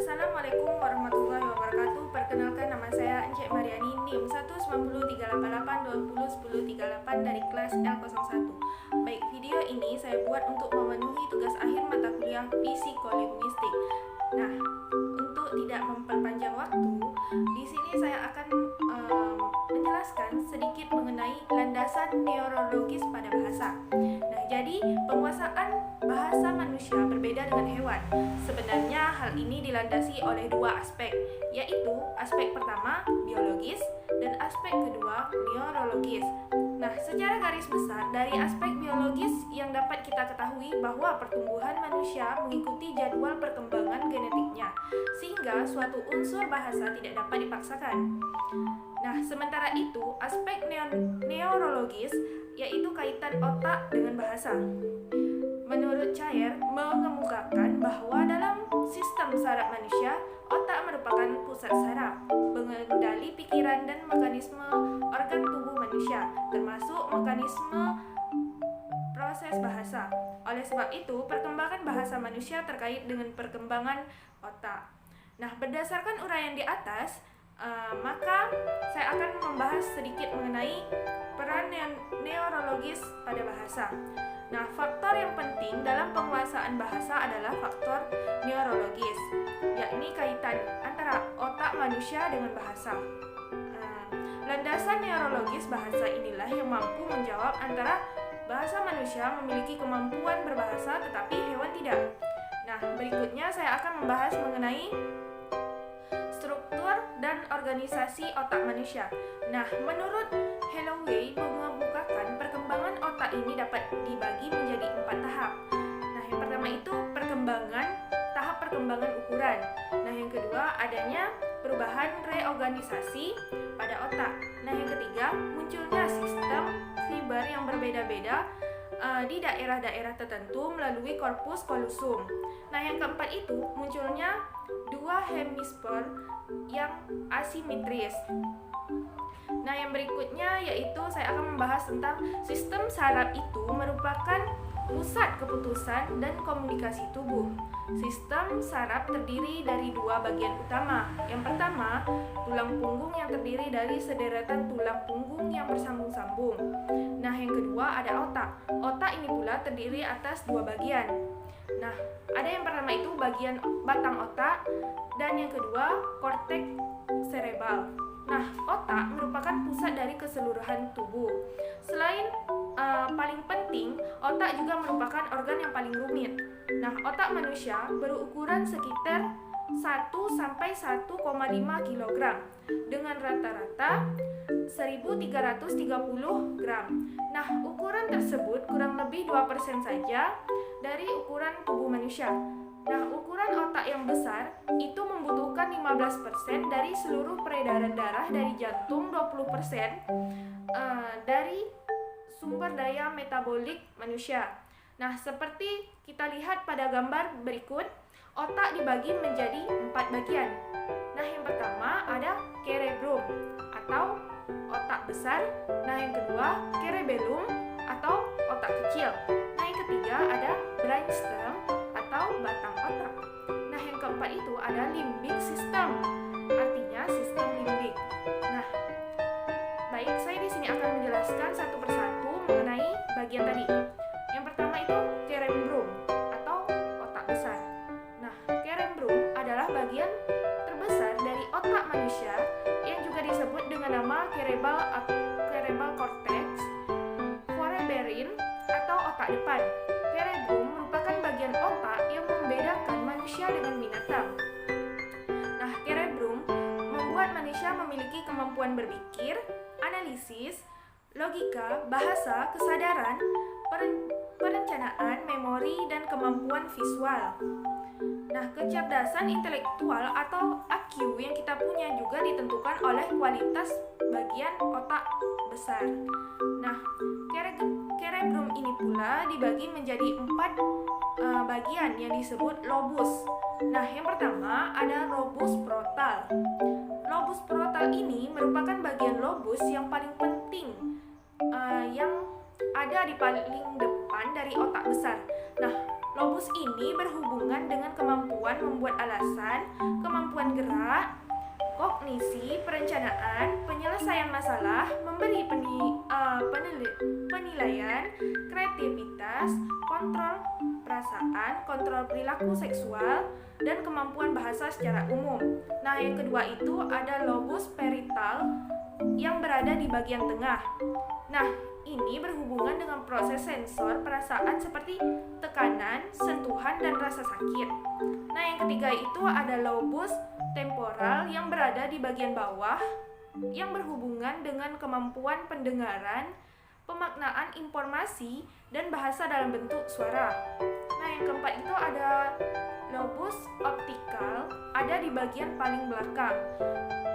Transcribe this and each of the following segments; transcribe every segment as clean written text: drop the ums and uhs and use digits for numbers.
Assalamualaikum warahmatullahi wabarakatuh. Perkenalkan, nama saya Encik Mariani, NIM 19038201038 dari kelas L01. Baik, video ini saya buat untuk memenuhi tugas akhir mata kuliah psikolinguistik. Nah, untuk tidak memperpanjang waktu, di sini saya akan menjelaskan sedikit mengenai landasan neurologis pada bahasa. Nah, jadi penguasaan bahasa manusia berbeda dengan hewan. Sebenarnya hal ini dilandasi oleh dua aspek, yaitu aspek pertama biologis dan aspek kedua neurologis. Nah, secara garis besar dari aspek biologis yang dapat kita ketahui bahwa pertumbuhan manusia mengikuti jadwal perkembangan genetiknya, sehingga suatu unsur bahasa tidak dapat dipaksakan. Nah, sementara itu aspek neurologis yaitu kaitan otak dengan bahasa. Menurut Cair mengemukakan bahwa dalam sistem saraf manusia, otak merupakan pusat saraf, pengendali pikiran dan mekanisme organ tubuh manusia, termasuk mekanisme proses bahasa. Oleh sebab itu, perkembangan bahasa manusia terkait dengan perkembangan otak. Nah, berdasarkan uraian di atas, maka saya akan membahas sedikit mengenai peran neurologis pada bahasa. Nah, faktor yang penting dalam penguasaan bahasa adalah faktor neurologis, yakni kaitan antara otak manusia dengan bahasa. Landasan neurologis bahasa inilah yang mampu menjawab antara bahasa manusia memiliki kemampuan berbahasa tetapi hewan tidak. Nah, berikutnya saya akan membahas mengenai struktur dan organisasi otak manusia. Nah, menurut Holloway mengemukakan perkembangan otak ini dapat dibagi menjadi 4 tahap. Nah, yang pertama itu tahap perkembangan ukuran. Nah, yang kedua adanya perubahan reorganisasi pada otak. Nah, yang ketiga munculnya sistem fiber yang berbeda-beda di daerah-daerah tertentu melalui korpus kolosum. Nah, yang keempat itu munculnya dua hemisfer yang asimetris. Nah, yang berikutnya yaitu saya akan membahas tentang sistem saraf itu merupakan pusat keputusan dan komunikasi tubuh. Sistem saraf terdiri dari dua bagian utama. Yang pertama, tulang punggung yang terdiri dari sederetan tulang punggung yang bersambung-sambung. Nah, yang kedua ada otak. Otak ini pula terdiri atas dua bagian. Nah, ada yang pertama itu bagian batang otak dan yang kedua korteks serebral. Nah, otak merupakan pusat dari keseluruhan tubuh. Selain paling penting, otak juga merupakan organ yang paling rumit. Nah, otak manusia berukuran sekitar 1-1,5 kg dengan rata-rata 1.330 gram. Nah, ukuran tersebut kurang lebih 2% saja dari ukuran tubuh manusia. Nah, ukuran otak yang besar itu membutuhkan 15% dari seluruh peredaran darah dari jantung, 20% dari sumber daya metabolik manusia. Nah, seperti kita lihat pada gambar berikut, otak dibagi menjadi 4 bagian. Nah, yang pertama ada cerebrum atau otak besar. Nah, yang kedua cerebellum atau otak kecil. Nah, yang ketiga ada brainstem atau batang otak. Nah, yang keempat itu ada limbic system, artinya sistem limbik. Nah, baik, saya di sini akan menjelaskan satu persatu mengenai bagian tadi. Yang pertama itu cerebrum atau otak besar. Nah, cerebrum adalah bagian terbesar dari otak manusia yang juga disebut dengan nama cerebral cortex, forebrain atau otak depan. Cerebrum merupakan bagian otak yang membedakan manusia dengan binatang. Nah, cerebrum membuat manusia memiliki kemampuan berpikir, analisis, logika, bahasa, kesadaran, perencanaan, memori, dan kemampuan visual. Nah, kecerdasan intelektual atau IQ yang kita punya juga ditentukan oleh kualitas bagian otak besar. Nah, cerebrum ini pula dibagi menjadi 4 bagian yang disebut lobus. Nah, yang pertama ada lobus frontal. Lobus frontal ini merupakan bagian lobus yang paling penting yang ada di paling depan dari otak besar. Nah, lobus ini berhubungan dengan kemampuan membuat alasan, kemampuan gerak, kognisi, perencanaan, penyelesaian masalah, memberi penilaian, kreativitas, kontrol perasaan, kontrol perilaku seksual, dan kemampuan bahasa secara umum. Nah, yang kedua itu ada lobus parietal yang berada di bagian tengah. Nah, ini berhubungan dengan proses sensor perasaan seperti tekanan, sentuhan, dan rasa sakit. Nah, yang ketiga itu ada lobus temporal yang berada di bagian bawah yang berhubungan dengan kemampuan pendengaran, pemaknaan informasi, dan bahasa dalam bentuk suara. Nah, yang keempat itu ada lobus optikal ada di bagian paling belakang.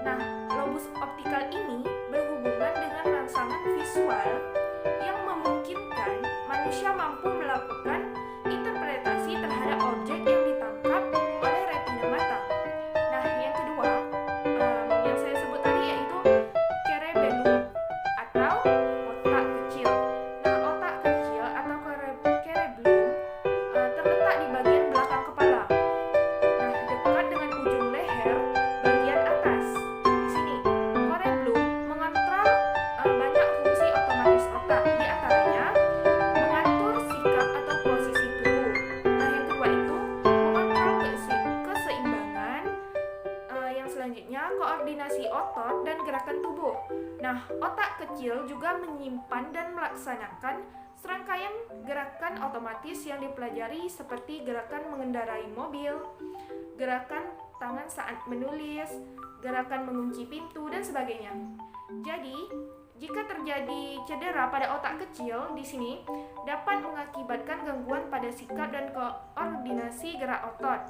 Nah, lobus optikal ini berhubungan dengan rangsangan visual yang memungkinkan manusia mampu melakukan interpretasi terhadap objek yang ditangkap oleh retina mata. Nah, yang kedua, yang saya sebut tadi yaitu cerebellum atau otak kecil. Nah, otak kecil atau cerebellum terletak di bagian belakang kepala. Nah, dekat dengan ujung leher bagian atas. Di sini, cerebellum mengontrol banyak fungsi otomatis otak, di antaranya mengatur sikap atau posisi tubuh. Nah, yang kedua itu mengontrol keseimbangan. Yang selanjutnya koordinasi otot dan gerakan tubuh. Nah, otak kecil juga menyimpan dan melaksanakan serangkaian gerakan otomatis yang dipelajari seperti gerakan mengendarai mobil, gerakan tangan saat menulis, gerakan mengunci pintu, dan sebagainya. Jadi, jika terjadi cedera pada otak kecil di sini dapat mengakibatkan gangguan pada sikap dan koordinasi gerak otot.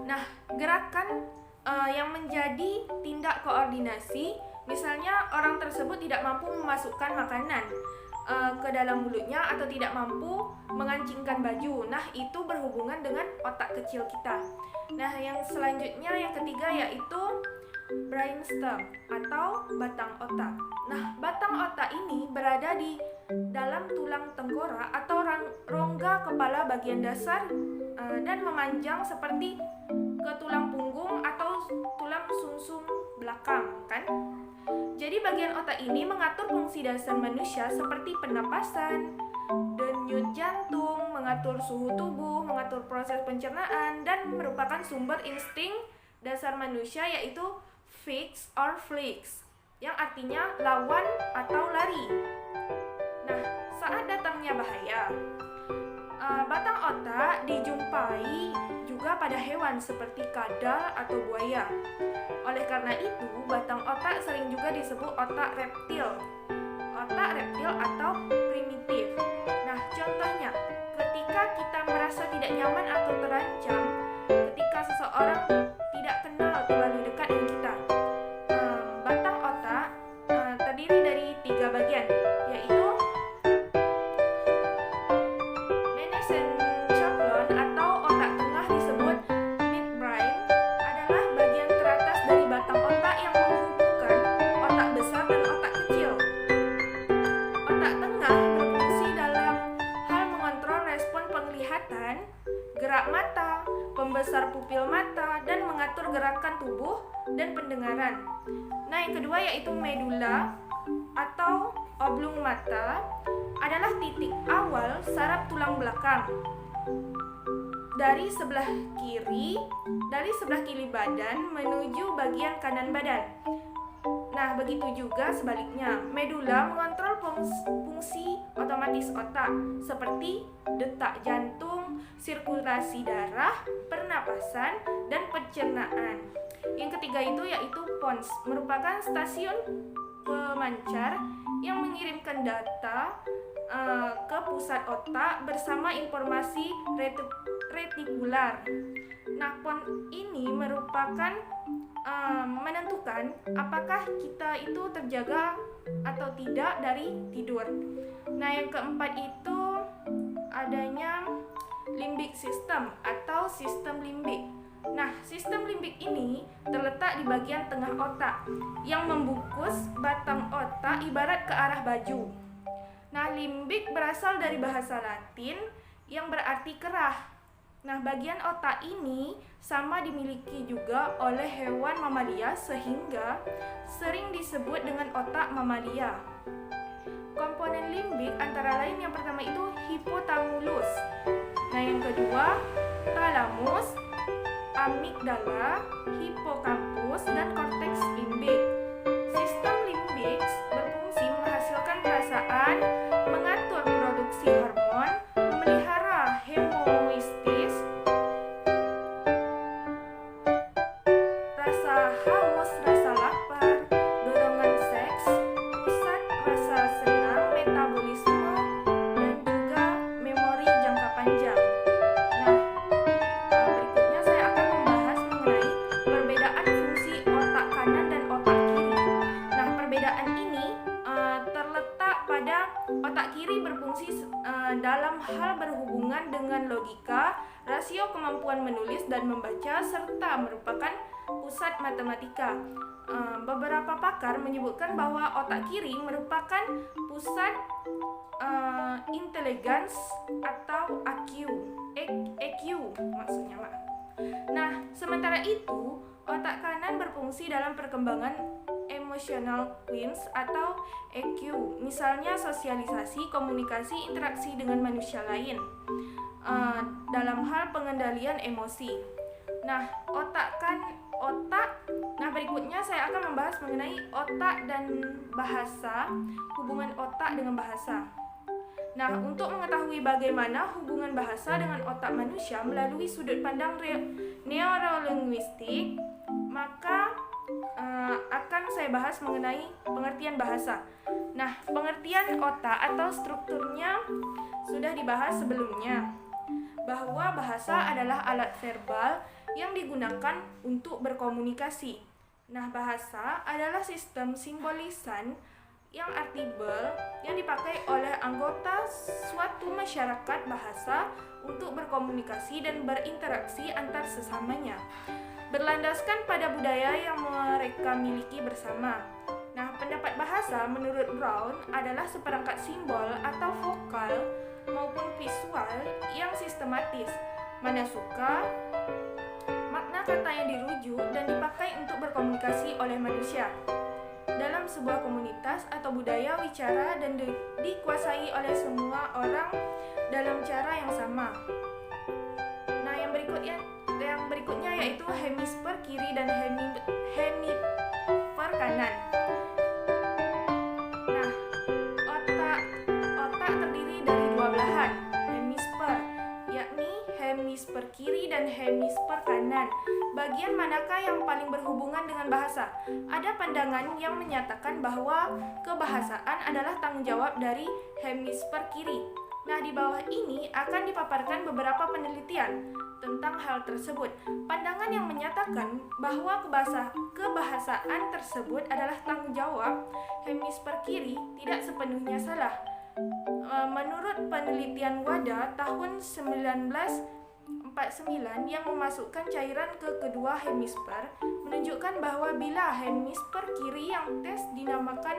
Nah, gerakan yang menjadi tindak koordinasi, misalnya orang tersebut tidak mampu memasukkan makanan ke dalam mulutnya atau tidak mampu mengancingkan baju. Nah, itu berhubungan dengan otak kecil kita. Nah, yang selanjutnya yang ketiga yaitu brainstem atau batang otak. Nah, batang otak ini berada di dalam tulang tenggorok atau rongga kepala bagian dasar dan memanjang seperti ke tulang punggung atau tulang sumsum belakang, kan? Jadi bagian otak ini mengatur fungsi dasar manusia seperti pernapasan, denyut jantung, mengatur suhu tubuh, mengatur proses pencernaan, dan merupakan sumber insting dasar manusia yaitu fix or flex, yang artinya lawan atau lari. Nah, saat datangnya bahaya, batang otak dijumpai juga pada hewan seperti kadal atau buaya. Oleh karena itu, batang otak sering juga disebut otak reptil atau primitif. Nah, contohnya, ketika kita merasa tidak nyaman atau terancam, ketika seseorang tidak kenal terlalu dekat dengan kita, batang otak terdiri dari 3 bagian, yaitu mesencephalon atau otak tengah disebut midbrain, adalah bagian teratas dari batang otak yang menghubungkan otak besar dan otak kecil. Otak tengah berfungsi dalam hal mengontrol respon penglihatan, gerak mata, pembesar pupil mata, dan mengatur gerakan tubuh dan pendengaran. Nah, yang kedua yaitu medula atau oblong mata adalah titik awal saraf tulang belakang dari sebelah kiri badan menuju bagian kanan badan. Nah, begitu juga sebaliknya. Medula mengontrol fungsi otomatis otak seperti detak jantung, sirkulasi darah, pernapasan, dan pencernaan. Yang ketiga itu yaitu pons, merupakan stasiun pemancar yang mengirimkan data ke pusat otak bersama informasi retikular. Nah, pons ini merupakan menentukan apakah kita itu terjaga atau tidak dari tidur. Nah, yang keempat itu adanya limbic system atau sistem limbik. Nah, sistem limbik ini terletak di bagian tengah otak yang membungkus batang otak ibarat ke arah baju. Nah, limbik berasal dari bahasa Latin yang berarti kerah. Nah, bagian otak ini sama dimiliki juga oleh hewan mamalia sehingga sering disebut dengan otak mamalia. Komponen limbik antara lain yang pertama itu hipotamulus. Nah, yang kedua talamus, amigdala, hipokampus, dan korteks limbik. Sistem limbik berfungsi menghasilkan perasaan, mengatur produksi hormon, memelihara homeostasis, rasa haus, rasa lapar, dorongan seks, pusat rasa senang, metabolisme, dan juga memori jangka panjang. Nah, berikutnya saya akan membahas mengenai perbedaan fungsi otak kanan dan otak kiri. Nah, perbedaan ini terletak pada otak kiri berfungsi dalam hal berhubungan dengan logika, rasio kemampuan menulis dan membaca, serta merupakan pusat matematika. Beberapa pakar menyebutkan bahwa otak kiri merupakan pusat intelligence atau EQ maksudnya, Mak. Nah, sementara itu, otak kanan berfungsi dalam perkembangan emotional quotient atau EQ, misalnya sosialisasi, komunikasi, interaksi dengan manusia lain, dalam hal pengendalian emosi. Nah, berikutnya saya akan membahas mengenai otak dan bahasa, hubungan otak dengan bahasa. Nah, untuk mengetahui bagaimana hubungan bahasa dengan otak manusia melalui sudut pandang neurolinguistik, maka akan saya bahas mengenai pengertian bahasa. Nah, pengertian otak atau strukturnya sudah dibahas sebelumnya, bahwa bahasa adalah alat verbal yang digunakan untuk berkomunikasi. Nah, bahasa adalah sistem simbolisan yang artibel yang dipakai oleh anggota suatu masyarakat bahasa untuk berkomunikasi dan berinteraksi antar sesamanya, berlandaskan pada budaya yang mereka miliki bersama. Nah, pendapat bahasa menurut Brown adalah seperangkat simbol atau vokal maupun visual yang sistematis, mana suka makna kata yang dirujuk dan dipakai untuk berkomunikasi oleh manusia dalam sebuah komunitas atau budaya wicara dan dikuasai oleh semua orang dalam cara yang sama. Nah, yang berikutnya yaitu hemisfer kiri dan hemisfer kanan. Nah, otak terdiri dari dua belahan hemisfer, yakni hemisfer kiri dan hemisfer kanan. Bagian manakah yang paling berhubungan dengan bahasa? Ada pandangan yang menyatakan bahwa kebahasaan adalah tanggung jawab dari hemisfer kiri. Nah, di bawah ini akan dipaparkan beberapa penelitian tentang hal tersebut. Pandangan yang menyatakan bahwa kebahasaan tersebut adalah tanggung jawab hemisfer kiri tidak sepenuhnya salah. Menurut penelitian WADA tahun 1949 yang memasukkan cairan ke kedua hemisfer menunjukkan bahwa bila hemisfer kiri yang tes dinamakan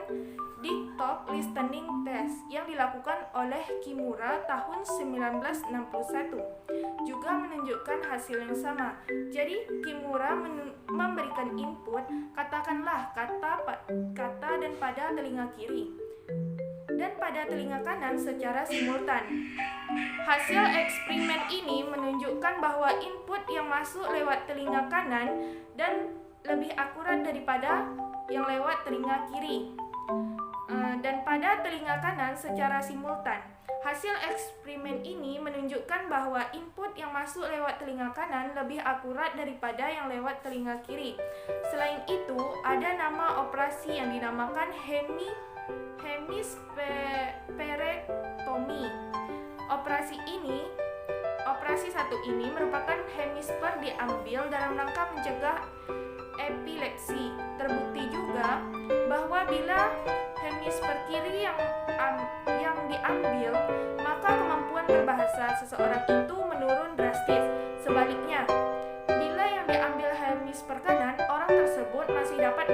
Deep-Talk Listening Test yang dilakukan oleh Kimura tahun 1961 juga menunjukkan hasil yang sama. Jadi Kimura memberikan input katakanlah kata dan pada telinga kiri dan pada telinga kanan secara simultan. Hasil eksperimen ini menunjukkan bahwa input yang masuk lewat telinga kanan dan lebih akurat daripada yang lewat telinga kiri dan pada telinga kanan secara simultan. Hasil eksperimen ini menunjukkan bahwa input yang masuk lewat telinga kanan lebih akurat daripada yang lewat telinga kiri. Selain itu, ada nama operasi yang dinamakan hemisferektomi. Operasi satu ini merupakan hemisfer diambil dalam rangka mencegah epilepsi. Terbukti juga bahwa bila hemisfer kiri yang diambil, maka kemampuan berbahasa seseorang itu menurun drastis. Sebaliknya, bila yang diambil hemisfer kanan, orang tersebut masih dapat